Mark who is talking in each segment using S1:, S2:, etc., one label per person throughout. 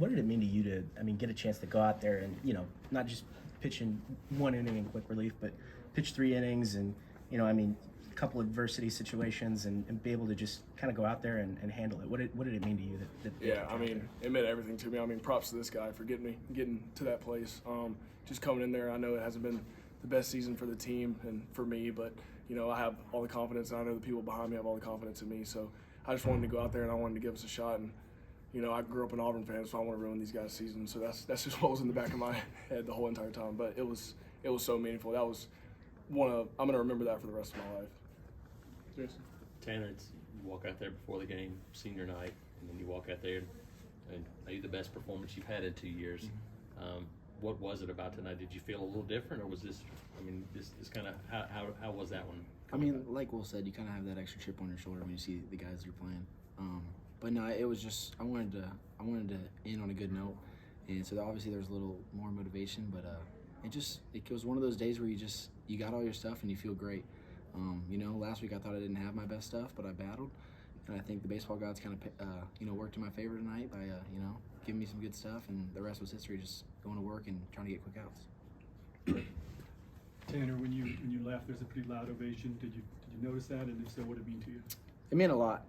S1: what did it mean to you to, get a chance to go out there and, not just pitch in 1 inning in quick relief, but pitch 3 innings and, a couple adversity situations and be able to just kind of go out there and handle it? What did it mean to you that
S2: it meant everything to me. Props to this guy for getting to that place. Just coming in there, I know it hasn't been the best season for the team and for me, but I have all the confidence, and I know the people behind me have all the confidence in me. So I just wanted to go out there and I wanted to give us a shot. And I grew up an Auburn fan, so I want to ruin these guys' season. So that's just what was in the back of my head the whole entire time. But it was so meaningful. That was I'm going to remember that for the rest of my life. Jason?
S3: Tanner, you walk out there before the game, senior night, and then you walk out there and maybe the best performance you've had in 2 years. What was it about tonight? Did you feel a little different, or was this kind of how was that one?
S4: Like Will said, you kind of have that extra chip on your shoulder when you see the guys you're playing. But no, it was just I wanted to end on a good note, and so obviously there was a little more motivation. But it was one of those days where you got all your stuff and you feel great. Last week I thought I didn't have my best stuff, but I battled, and I think the baseball gods kind of worked in my favor tonight by giving me some good stuff, and the rest was history. Just going to work and trying to get quick outs.
S5: Tanner, when you left, there's a pretty loud ovation. Did you notice that, and if so, what did it mean to you?
S4: It meant a lot,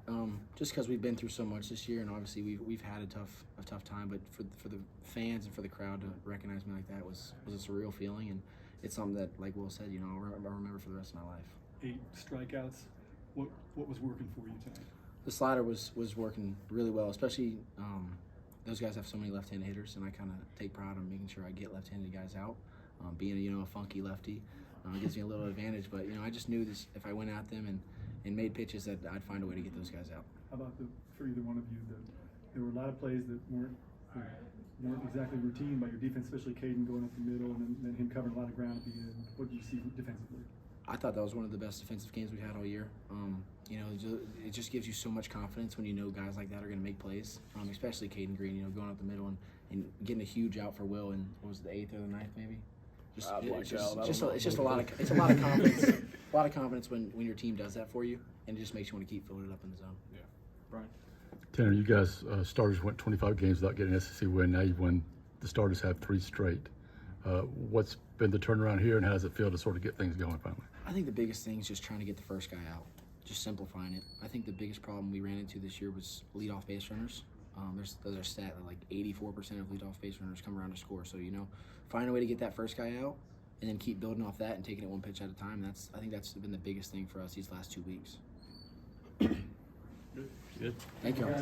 S4: just because we've been through so much this year, and obviously we've had a tough time. But for the fans and for the crowd to recognize me like that was a surreal feeling, and it's something that, like Will said, I'll remember for the rest of my life.
S5: 8 strikeouts. What was working for you tonight?
S4: The slider was working really well, especially those guys have so many left-handed hitters, and I kind of take pride in making sure I get left-handed guys out. Being a funky lefty gives me a little advantage, but I just knew this if I went at them and made pitches that I'd find a way to get those guys out.
S5: How about for either one of you? There were a lot of plays that weren't exactly routine by your defense, especially Caden going up the middle and then him covering a lot of ground at the end. What did you see defensively?
S4: I thought that was one of the best defensive games we've had all year. It just gives you so much confidence when you know guys like that are going to make plays, especially Caden Green, going up the middle and getting a huge out for Will in, what was it, the 8th or the 9th maybe? It's just a lot of confidence. A lot of confidence when your team does that for you, and it just makes you want to keep filling it up in the zone.
S2: Yeah. Brian?
S6: Tanner, you guys, starters went 25 games without getting an SEC win. Now you've won. The starters have 3 straight. What's been the turnaround here, and how does it feel to sort of get things going finally?
S4: I think the biggest thing is just trying to get the first guy out, just simplifying it. I think the biggest problem we ran into this year was leadoff base runners. There's a stat that like 84% of leadoff base runners come around to score. So, find a way to get that first guy out and then keep building off that and taking it one pitch at a time. I think that's been the biggest thing for us these last 2 weeks.
S3: Good.
S4: Thank you.